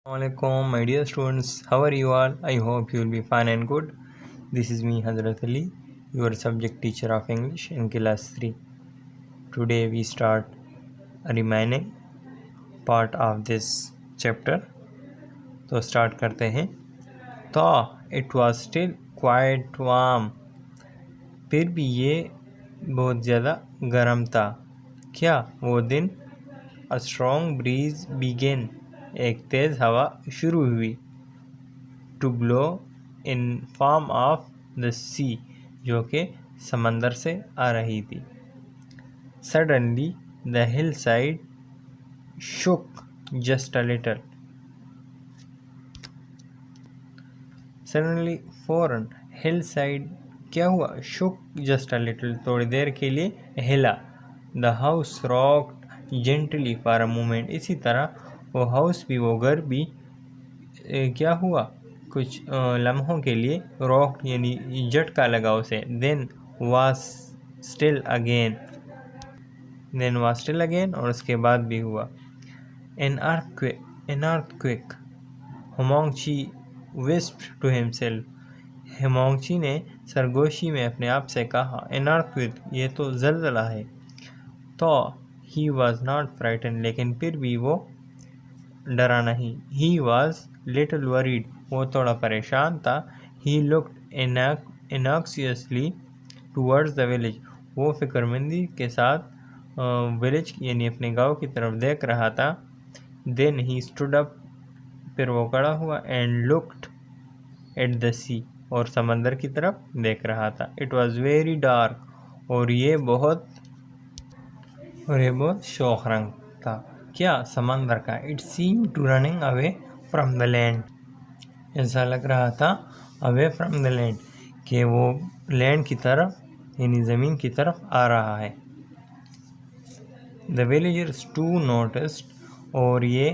Assalamualaikum, my dear students. How are you all? I hope you will be fine and good. This is me, Hazrat Ali, your subject teacher of English in class 3. Today we start a remaining part of this chapter. तो start करते हैं. तो it was still quite warm. फिर भी ये बहुत ज़्यादा गर्म था. क्या वो दिन? A strong breeze began. एक तेज़ हवा शुरू हुई. To blow in form of the sea, जो कि समंदर से आ रही थी. Suddenly the hillside shook just a little. Suddenly फौरन हिल साइड क्या हुआ? शुक जस्ट अ लिटल, थोड़ी देर के लिए हिला. The house rocked gently for a moment. इसी तरह वो हाउस भी, वो घर भी क्या हुआ? कुछ लम्हों के लिए रॉक्ड यानी झटका लगा उसे. देन वाज स्टिल अगेन, और उसके बाद भी हुआ. An earthquake Homongchi whispered to himself. Homongchi ने सरगोशी में अपने आप से कहा, एन अर्थक्वेक, ये तो ज़लज़ला है. तो ही वॉज नॉट फ्राइटन, लेकिन फिर भी वो डरा नहीं. ही वॉज लिटिल वरीड, वो थोड़ा परेशान था. He looked anxiously towards the village, वो फिक्रमंदी के साथ विलेज यानी अपने गांव की तरफ देख रहा था. देन ही स्टूड अप, फिर वो खड़ा हुआ. And looked at the sea, और समंदर की तरफ देख रहा था. इट वॉज वेरी डार्क, और ये बहुत शोख रंग था. क्या? समंदर का. It seem to running away from the land, ऐसा लग रहा था अवे फ्रॉम द लैंड, कि वो लैंड की तरफ यानी ज़मीन की तरफ आ रहा है. द विलेजर्स टू नोटिस्ड, और ये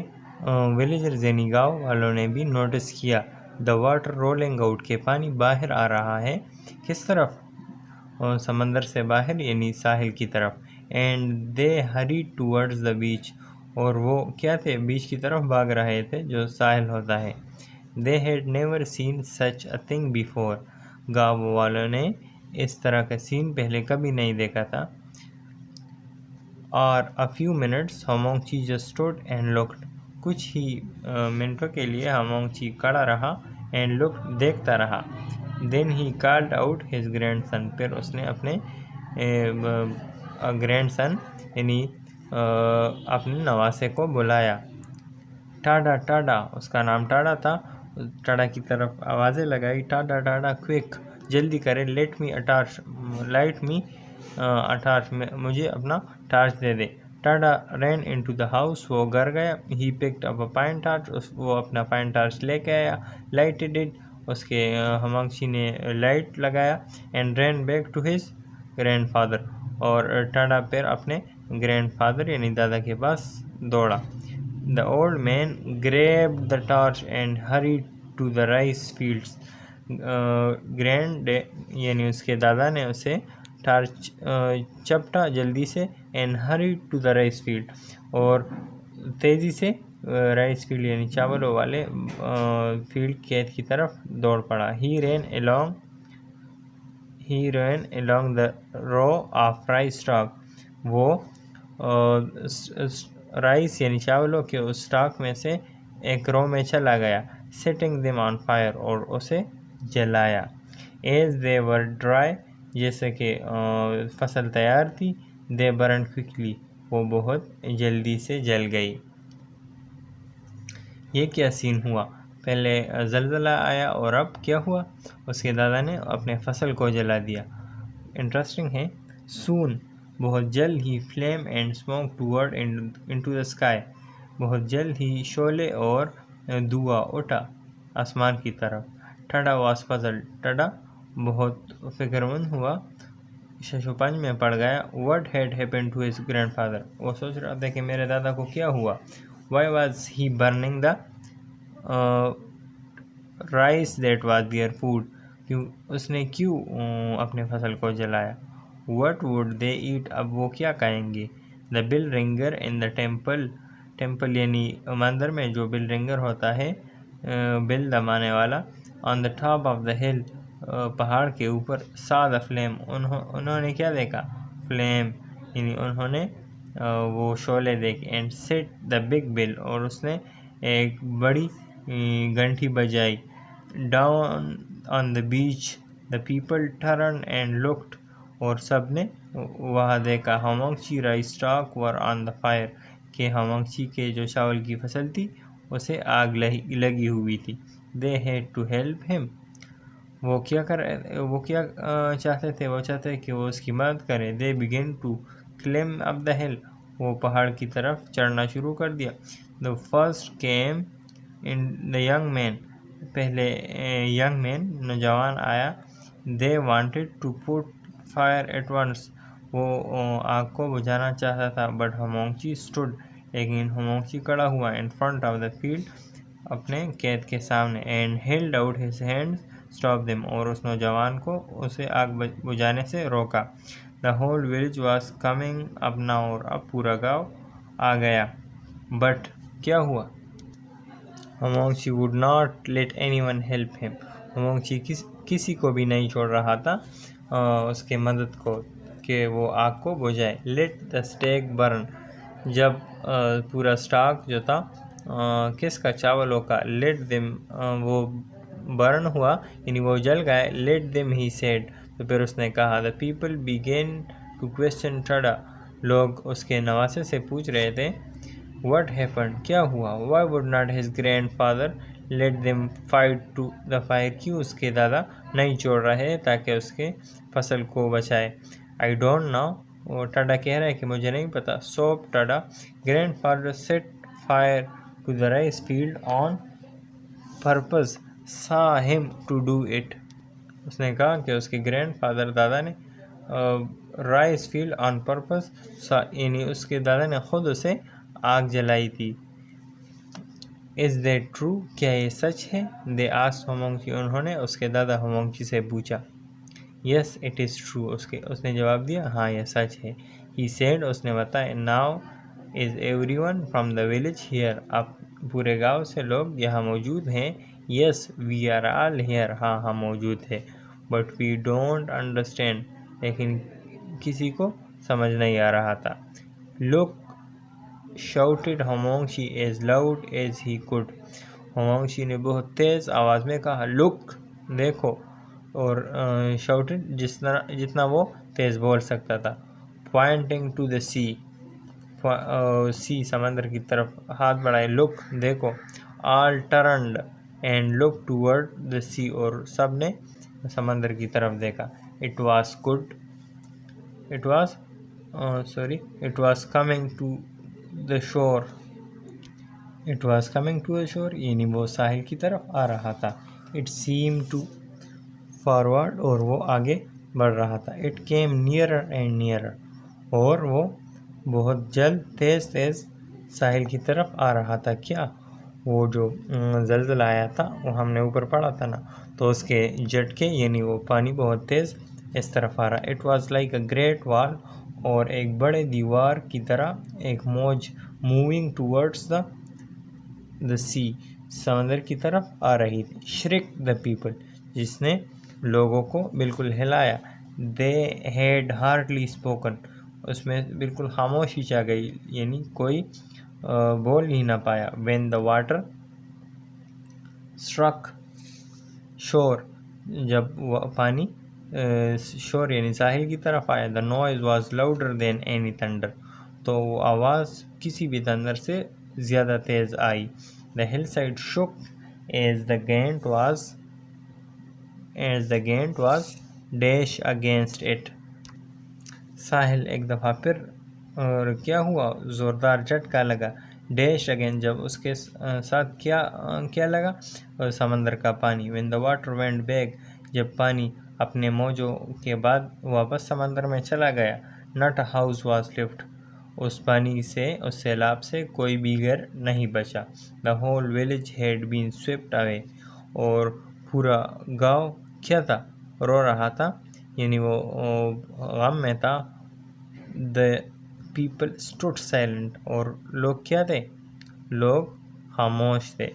विलेजर्स यानी गाँव वालों ने भी नोटिस किया. द वाटर रोलिंग आउट, के पानी बाहर आ रहा है. किस तरफ? समंदर से बाहर यानी साहिल की तरफ. And they Hari towards the beach, और वो क्या थे? बीच की तरफ भाग रहे थे, जो साहिल होता है. They had never seen such a thing before, गाँव वालों ने इस तरह का सीन पहले कभी नहीं देखा था. और a few minutes Hamaguchi just stood and looked, कुछ ही मिनटों के लिए होमोंगची खड़ा रहा. एंड लुक, देखता रहा. Then he called out his grandson, फिर उसने अपने ग्रैंडसन यानी अपने नवासे को बुलाया. टाडा टाडा, उसका नाम टाडा था. टाडा की तरफ आवाज़ें लगाई. टाडा टाडा क्विक, जल्दी करें. लेट मी अटार्च, लाइट मी अटार्च, मुझे अपना torch they they. Tada ran into the house, वो घर गया. He picked up a pine torch, वो अपना पाइन टार्च लेके आया. लाइटेड इट, उसके होमोंगची ने लाइट लगाया. And ran back to his grandfather, और टाडा फिर अपने ग्रैंडफादर यानी दादा के पास दौड़ा. The old man grabbed the torch and hurried to the rice fields. Grand यानी उसके दादा ने उसे टार्च चपटा जल्दी से. And hurried to the rice field, और तेज़ी से राइस फील्ड यानी चावलों वाले फील्ड खेत की तरफ दौड़ पड़ा. ही रैन along the row of rice stalk, वो राइस यानी चावलों के उस स्टॉक में से एक रो में चला गया. सेटिंग देम ऑन फायर, और उसे जलाया. एज दे वर ड्राई, जैसे कि फसल तैयार थी. दे बर्न क्विकली, वो बहुत जल्दी से जल गई. ये क्या सीन हुआ? पहले ज़लज़ला आया, और अब क्या हुआ? उसके दादा ने अपने फसल को जला दिया. इंटरेस्टिंग है. सून, बहुत जल्द ही. Flame and smoke toward into the sky, बहुत जल्द ही शोले और धुआं उठा आसमान की तरफ. टाडा वाज पजल, टाडा बहुत फिक्रमंद हुआ, शशुपंज में पड़ गया. What had happened to his grandfather, वो सोच रहा था कि मेरे दादा को क्या हुआ. Why was he burning the rice that was their food, उसने क्यों अपने फसल को जलाया. व्हाट वुड दे ईट, अब वो क्या खाएंगे. The bell ringer in the temple, temple यानी मंदिर में जो बेल रिंगर होता है, बेल दबाने वाला। On the top of the हिल, पहाड़ के ऊपर। सा द फ्लेम, उन्होंने क्या देखा? फ्लेम यानी उन्होंने वो शोले देखे। And set the big bell, और उसने एक बड़ी घंटी बजाई। Down on the beach the people turn and looked, और सब ने वहाँ देखा। Hamaguchi rice stock were on the fire, कि होमोंगची के जो चावल की फसल थी उसे आग लगी हुई थी। They had to help him, वो क्या चाहते थे? वो चाहते कि वो उसकी मदद करें। They began to climb up the hill, वो पहाड़ की तरफ चढ़ना शुरू कर दिया। The first came in the young man, पहले यंग मैन नौजवान आया। They wanted to put fire at once, वो आग को बुझाना चाहता था। बट होमोंगची स्टूड, लेकिन होमोंगची खड़ा हुआ। In front of the field, अपने कैद के सामने। And held out his hand stop them, और उस नौजवान को उसे आग बुझाने से रोका। The whole village was coming up now, और अब पूरा गांव आ गया। बट क्या हुआ? Hamaguchi would not let anyone help him, Hamaguchi किसी को भी नहीं छोड़ रहा था उसके मदद को, कि वो आग को बुझाए। लेट द स्टेक बर्न, जब पूरा स्टॉक जो था किसका? चावलों का। लेट देम, वो बर्न हुआ यानी वो जल गए। लेट देम ही सेड, तो फिर उसने कहा। The people began to question Tada, लोग उसके नवासे से पूछ रहे थे व्हाट हैपेंड, क्या हुआ? Why would not his grandfather let them fight to the fire, क्यों उसके दादा नहीं छोड़ रहे ताकि उसके फसल को बचाए? आई डोंट नो, वो टाडा कह रहा है कि मुझे नहीं पता। So Tada grandfather set fire to the rice field on purpose, saw him to do it, उसने कहा कि उसके ग्रैंडफादर दादा ने राइस फील्ड ऑन पर्पस, यानी उसके दादा ने खुद उसे आग जलाई थी। इज़ दैट ट्रू, क्या ये सच है? दे आस्क्ड होमोंगची, उन्होंने उसके दादा होमोंगची से पूछा। यस इट इज़ ट्रू, उसने जवाब दिया, हाँ यह सच है। ही सेड, उसने बताया। Now is everyone from the village here, अब पूरे गांव से लोग यहाँ मौजूद हैं। Yes we are all here, हाँ हम मौजूद है। बट वी डोंट अंडरस्टैंड, लेकिन किसी को समझ नहीं आ रहा था। Look shouted Hamaguchi as loud as he could, Hamaguchi ने बहुत तेज़ आवाज़ में कहा लुक, देखो, और शाउटेड जितना वो तेज़ बोल सकता था। Pointing to the sea, sea समंदर की तरफ हाथ बढ़ाए। लुक, देखो। All turned and look toward the sea, और सब ने समंदर की तरफ देखा। It was good, it was coming to the shore, it was coming to the shore, यानी वो साहिल की तरफ आ रहा था। इट सीम टू फॉरवर्ड, और वो आगे बढ़ रहा था। It came nearer and nearer, और वो बहुत जल्द तेज़ साहिल की तरफ आ रहा था। क्या? वो जो ज़लज़ला आया था, वो हमने ऊपर पढ़ा था ना, तो उसके झटके यानी वो पानी बहुत तेज़ इस तरफ आ रहा। It was like a great wall, और एक बड़े दीवार की तरह एक मौज मूविंग टूवर्ड्स द सी, समंदर की तरफ आ रही थी। श्रिक द पीपल, जिसने लोगों को बिल्कुल हिलाया। दे हैड हार्डली स्पोकन, उसमें बिल्कुल खामोशी छा गई, यानी कोई बोल ही ना पाया। व्हेन द वाटर स्ट्रक शोर, जब पानी शोर यानी साहिल की तरफ आया। The noise was louder than any thunder, तो वो आवाज़ किसी भी थंडर से ज़्यादा तेज़ आई। The hillside shook as the giant was dash against it, साहिल एक दफ़ा फिर और क्या हुआ? ज़ोरदार झटका लगा। डैश अगेन, जब उसके साथ क्या लगा? समंदर का पानी। When the water went back, जब पानी अपने मौजों के बाद वापस समंदर में चला गया। Not a house was lift, उस पानी से, उस सैलाब से कोई भी घर नहीं बचा। The whole village had been swept away, और पूरा गांव क्या था? रो रहा था, यानी वो गम में था। द पीपल स्टूड साइलेंट, और लोग क्या थे? लोग खामोश थे।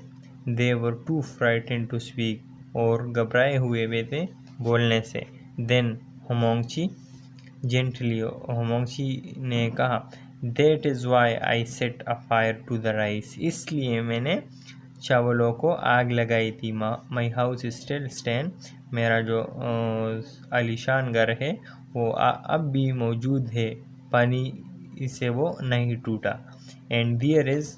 दे वर टू फ्राइटेंड टू स्पीक, और घबराए हुए वे थे बोलने से। देन होमोंगची जेंटली, होमोंगची ने कहा, that is why I set a fire to the rice, इसलिए मैंने चावलों को आग लगाई थी। माई हाउस स्टिल स्टैंड, मेरा जो आलीशान घर है वो अब भी मौजूद है, पानी से वो नहीं टूटा। एंड देयर इज़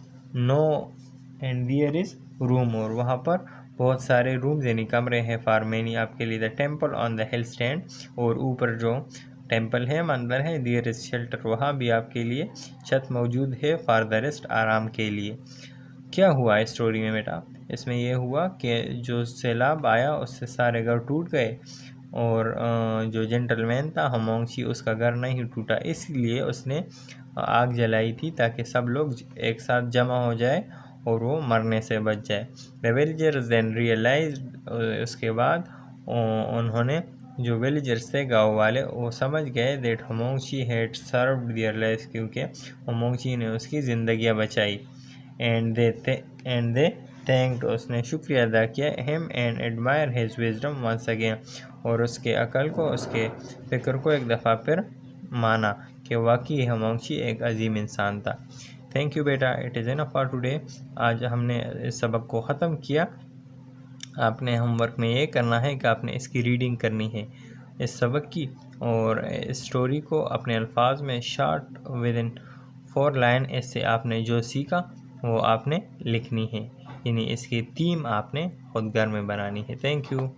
रूम, और वहाँ पर बहुत सारे रूम्स यानी कमरे हैं, फॉर मैनी आपके लिए। The temple on the hill stand, और ऊपर जो टेम्पल है मंदिर है। देयर इज़ शेल्टर, वहाँ भी आपके लिए छत मौजूद है। फॉर द रेस्ट, आराम के लिए। क्या हुआ इस स्टोरी में बेटा? इसमें यह हुआ कि जो सैलाब आया उससे सारे घर टूट गए, और जो जेंटलमैन था होमोंगची, उसका घर नहीं टूटा, इसलिए उसने आग जलाई थी ताकि सब लोग एक साथ जमा हो जाए और वो मरने से बच जाए। द विलेजर्स देन रियलाइज्ड, उसके बाद उन्होंने, जो विलेजर्स थे गाँव वाले, वो समझ गए that Hamaguchi had served their life, क्योंकि होमोंगची ने उसकी ज़िंदगियाँ बचाई। एंड दे थैंक्ड, उसने शुक्रिया अदा किया। Him and admire his wisdom once again, और उसके अकल को, उसके फ़िक्र को एक दफ़ा फिर माना कि वाकई होमोंगची एक अजीम इंसान था। थैंक यू बेटा, it is enough for today. आज हमने इस सबक को ख़त्म किया। आपने होमवर्क में ये करना है कि आपने इसकी रीडिंग करनी है इस सबक की, और इस स्टोरी को अपने अल्फाज में शॉर्ट विद इन 4 लाइन इससे आपने जो सीखा वो आपने लिखनी है, यानी इसकी थीम आपने खुद घर में बनानी है। Thank you.